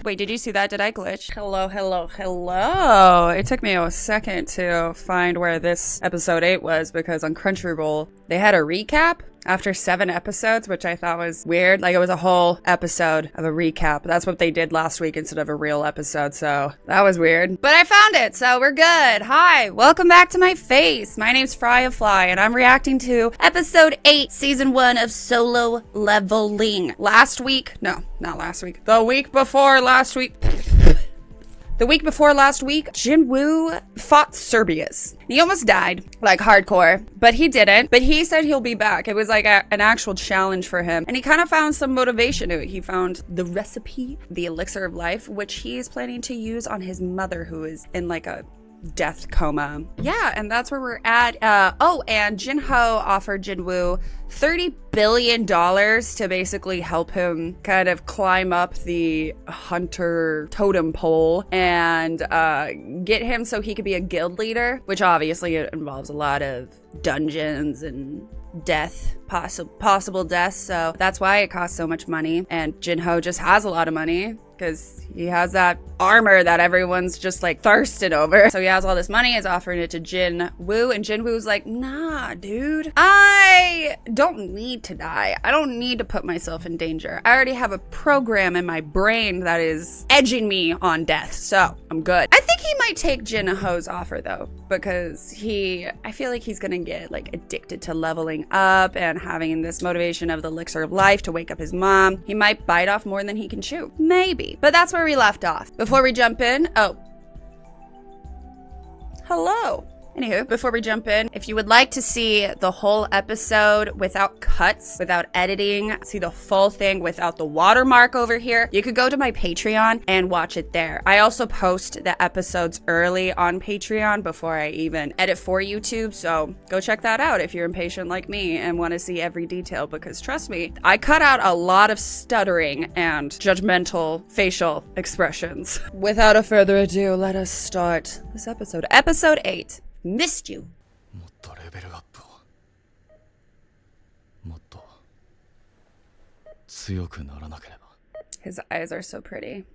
Wait, did you see that? Did I glitch? Hello, hello, hello. It took me a second to find where this episode 8 was because on Crunchyroll, they had a recap after 7 episodes, which I thought was weird. Like, it was a whole episode of a recap. That's what they did last week instead of a real episode, so that was weird. But I found it, so we're good. Hi, welcome back to my face. My name's Firefly, and I'm reacting to episode 8, season 1 of Solo Leveling. Last week, no, not last week. The week before last week. The week before last week, Jinwoo fought Cerberus. He almost died, like hardcore, but he didn't. But he said he'll be back. It was like an actual challenge for him. And he kind of found some motivation to it. He found the recipe, the elixir of life, which he's planning to use on his mother, who is in like a death coma. Yeah, and that's where we're at. Oh, and Jinho offered Jinwoo $30 billion to basically help him kind of climb up the hunter totem pole and get him so he could be a guild leader, which obviously involves a lot of dungeons and death, possible deaths. So that's why it costs so much money. And Jinho just has a lot of money because he has that armor that everyone's just like thirsting over. So he has all this money, he's offering it to Jinwoo, and Jinwoo's like, nah, dude, I don't need to die. I don't need to put myself in danger. I already have a program in my brain that is edging me on death, so I'm good. I think he might take Jinho's offer though, because I feel like he's gonna get like addicted to leveling up and having this motivation of the elixir of life to wake up his mom. He might bite off more than he can chew. Maybe. But that's where we left off. Before we jump in, hello. Anywho, before we jump in, if you would like to see the whole episode without cuts, without editing, see the full thing without the watermark over here, you could go to my Patreon and watch it there. I also post the episodes early on Patreon before I even edit for YouTube, so go check that out if you're impatient like me and want to see every detail, because trust me, I cut out a lot of stuttering and judgmental facial expressions. Without a further ado, let us start this episode. Episode 8. Missed you. His eyes are so pretty.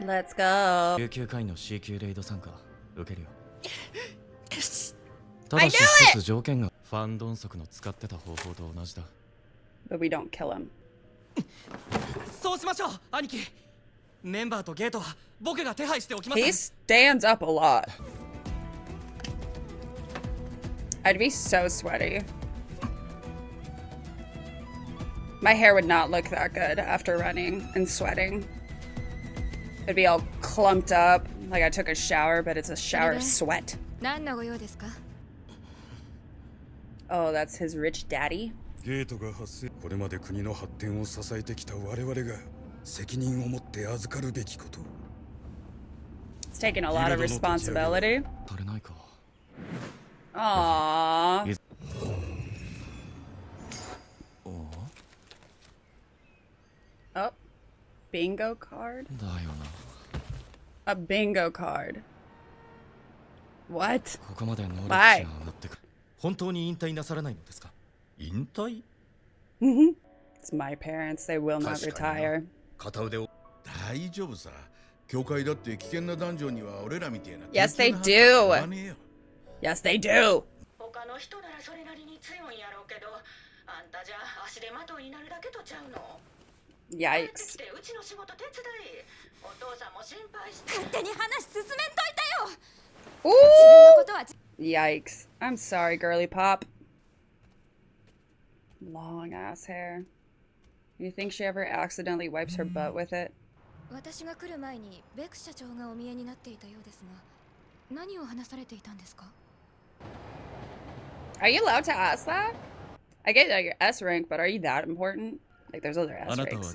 Let's go. I knew it! But we don't kill him. He stands up a lot. I'd be so sweaty. My hair would not look that good after running and sweating. It'd be all clumped up, like I took a shower, but it's a shower of sweat. Oh, that's his rich daddy? It's taking a lot of responsibility. Aww. Oh, bingo card? A bingo card. What? Bye. It's my parents. They will not retire. Yes, they do. Yes, they do. Yikes. Ooh. Yikes. I'm sorry, girly pop. Long ass hair. You think she ever accidentally wipes her butt with it? Are you allowed to ask that? I get that you're S rank, but are you that important? Like, there's other S ranks.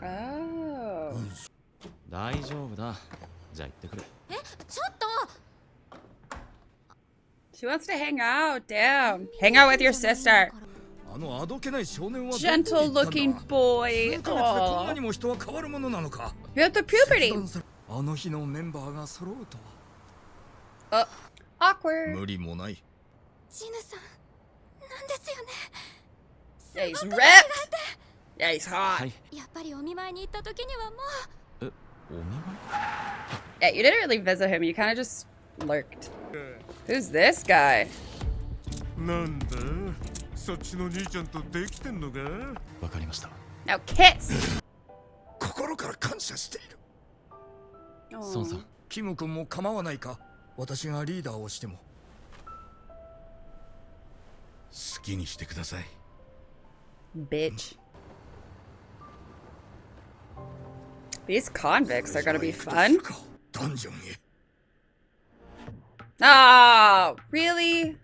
Oh. She wants to hang out. Damn. Hang out with your sister. Gentle looking boy. Oh. You're at the puberty. Awkward. Yeah, he's ripped. Yeah, he's hot. Yeah, you didn't really visit him. You kind of just lurked. Who's this guy? Now kiss. Bitch. These convicts are gonna be fun. Oh, really?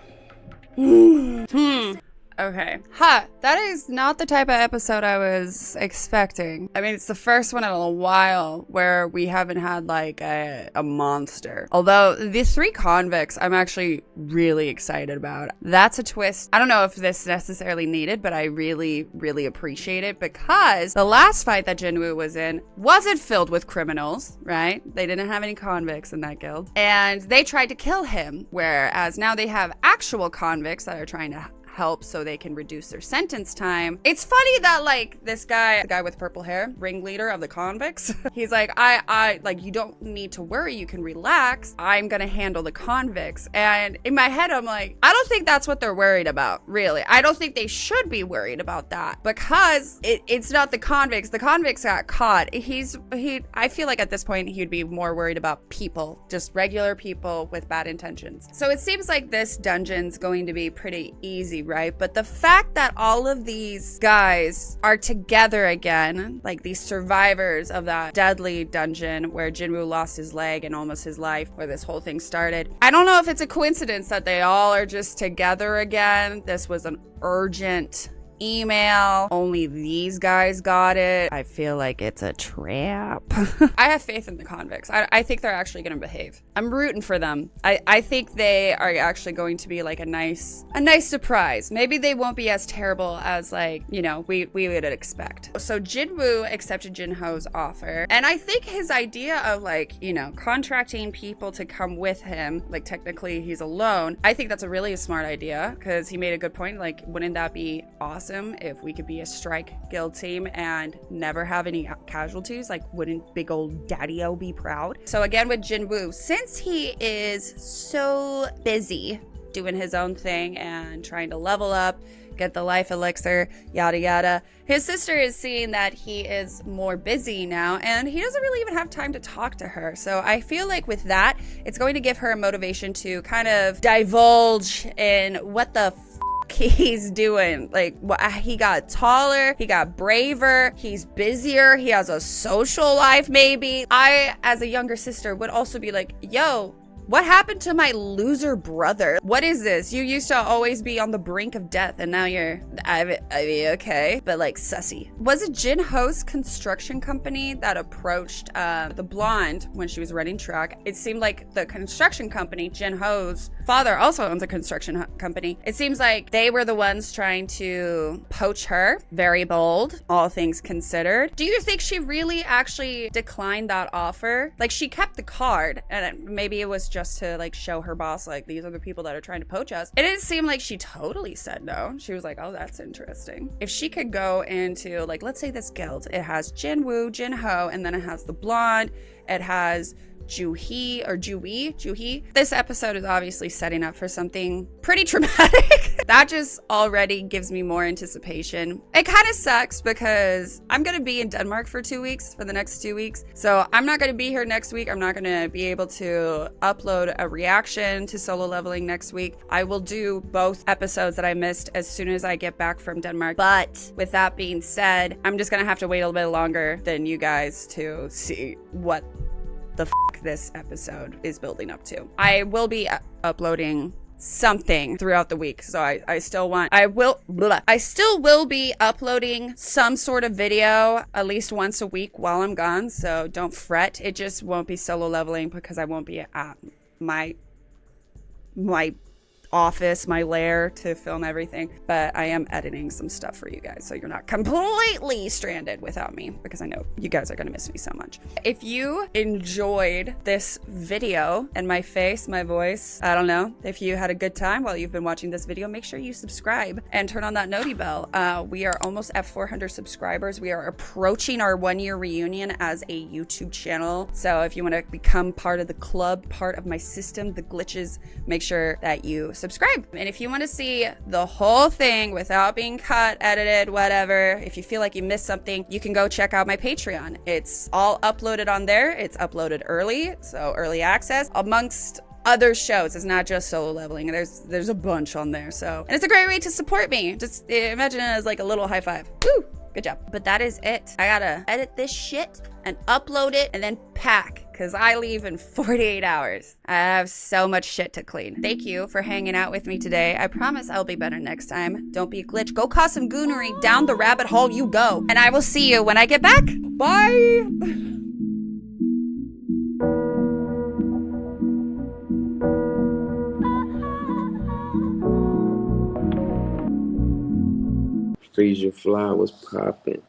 Okay. Ha! That is not the type of episode I was expecting. I mean, it's the first one in a while where we haven't had like a monster. Although the 3 convicts, I'm actually really excited about. That's a twist. I don't know if this necessarily needed, but I really, really appreciate it because the last fight that Jinwoo was in wasn't filled with criminals, right? They didn't have any convicts in that guild. And they tried to kill him, whereas now they have actual convicts that are trying to help so they can reduce their sentence time. It's funny that like this guy, the guy with purple hair, ringleader of the convicts, he's like, I like, you don't need to worry, you can relax. I'm gonna handle the convicts. And in my head, I'm like, I don't think that's what they're worried about, really. I don't think they should be worried about that because it's not the convicts. The convicts got caught. I feel like at this point, he'd be more worried about people, just regular people with bad intentions. So it seems like this dungeon's going to be pretty easy, right? But the fact that all of these guys are together again, like these survivors of that deadly dungeon where Jinwoo lost his leg and almost his life, where this whole thing started. I don't know if it's a coincidence that they all are just together again. This was an urgent email. Only these guys got it. I feel like it's a trap. I have faith in the convicts. I think they're actually going to behave. I'm rooting for them. I think they are actually going to be like a nice surprise. Maybe they won't be as terrible as like, you know, we would expect. So Jinwoo accepted Jinho's offer. And I think his idea of like, you know, contracting people to come with him, like technically he's alone. I think that's a really smart idea because he made a good point. Like, wouldn't that be awesome if we could be a strike guild team and never have any casualties? Like, wouldn't big old Daddy-O be proud? So again with Jinwoo, since he is so busy doing his own thing and trying to level up, get the life elixir, yada yada, his sister is seeing that he is more busy now and he doesn't really even have time to talk to her. So I feel like with that, it's going to give her a motivation to kind of divulge in what the he's doing. Like, he got taller, he got braver, he's busier, he has a social life. Maybe I, as a younger sister, would also be like, yo, what happened to my loser brother? What is this? You used to always be on the brink of death and now you're, I mean, okay, but like sussy. Was it Jinho's construction company that approached the blonde when she was running track? It seemed like the construction company, Jinho's father also owns a construction company. It seems like they were the ones trying to poach her. Very bold, all things considered. Do you think she really actually declined that offer? Like, she kept the card and maybe it was just to like show her boss like, these are the people that are trying to poach us. It didn't seem like she totally said no. She was like, oh, that's interesting. If she could go into like, let's say this guild, it has Jinwoo, Jinho, and then it has the blonde, it has Juhi. This episode is obviously setting up for something pretty traumatic. That just already gives me more anticipation. It kind of sucks because I'm going to be in Denmark for 2 weeks, for the next 2 weeks. So I'm not going to be here next week. I'm not going to be able to upload a reaction to Solo Leveling next week. I will do both episodes that I missed as soon as I get back from Denmark. But with that being said, I'm just going to have to wait a little bit longer than you guys to see what the this episode is building up to. I will be uploading something throughout the week, so I still will be uploading some sort of video at least once a week while I'm gone, so don't fret. It just won't be Solo Leveling because I won't be at my office, my lair to film everything, but I am editing some stuff for you guys, so you're not completely stranded without me, because I know you guys are gonna miss me so much. If you enjoyed this video and my face, my voice, I don't know, if you had a good time while you've been watching this video, make sure you subscribe and turn on that noti bell. We are almost at 400 subscribers. We are approaching our 1-year reunion as a YouTube channel. So if you want to become part of the club, part of my system, the glitches, make sure that you subscribe. And if you want to see the whole thing without being cut, edited, whatever, if you feel like you missed something, you can go check out my Patreon. It's all uploaded on there. It's uploaded early, so early access amongst other shows. It's not just Solo Leveling. There's a bunch on there. So, and it's a great way to support me. Just imagine it as like a little high five. Woo! Good job. But that is it. I gotta edit this shit and upload it and then pack, because I leave in 48 hours. I have so much shit to clean. Thank you for hanging out with me today. I promise I'll be better next time. Don't be a glitch. Go cause some goonery. Down the rabbit hole you go. And I will see you when I get back. Bye! Freezer Fly was popping.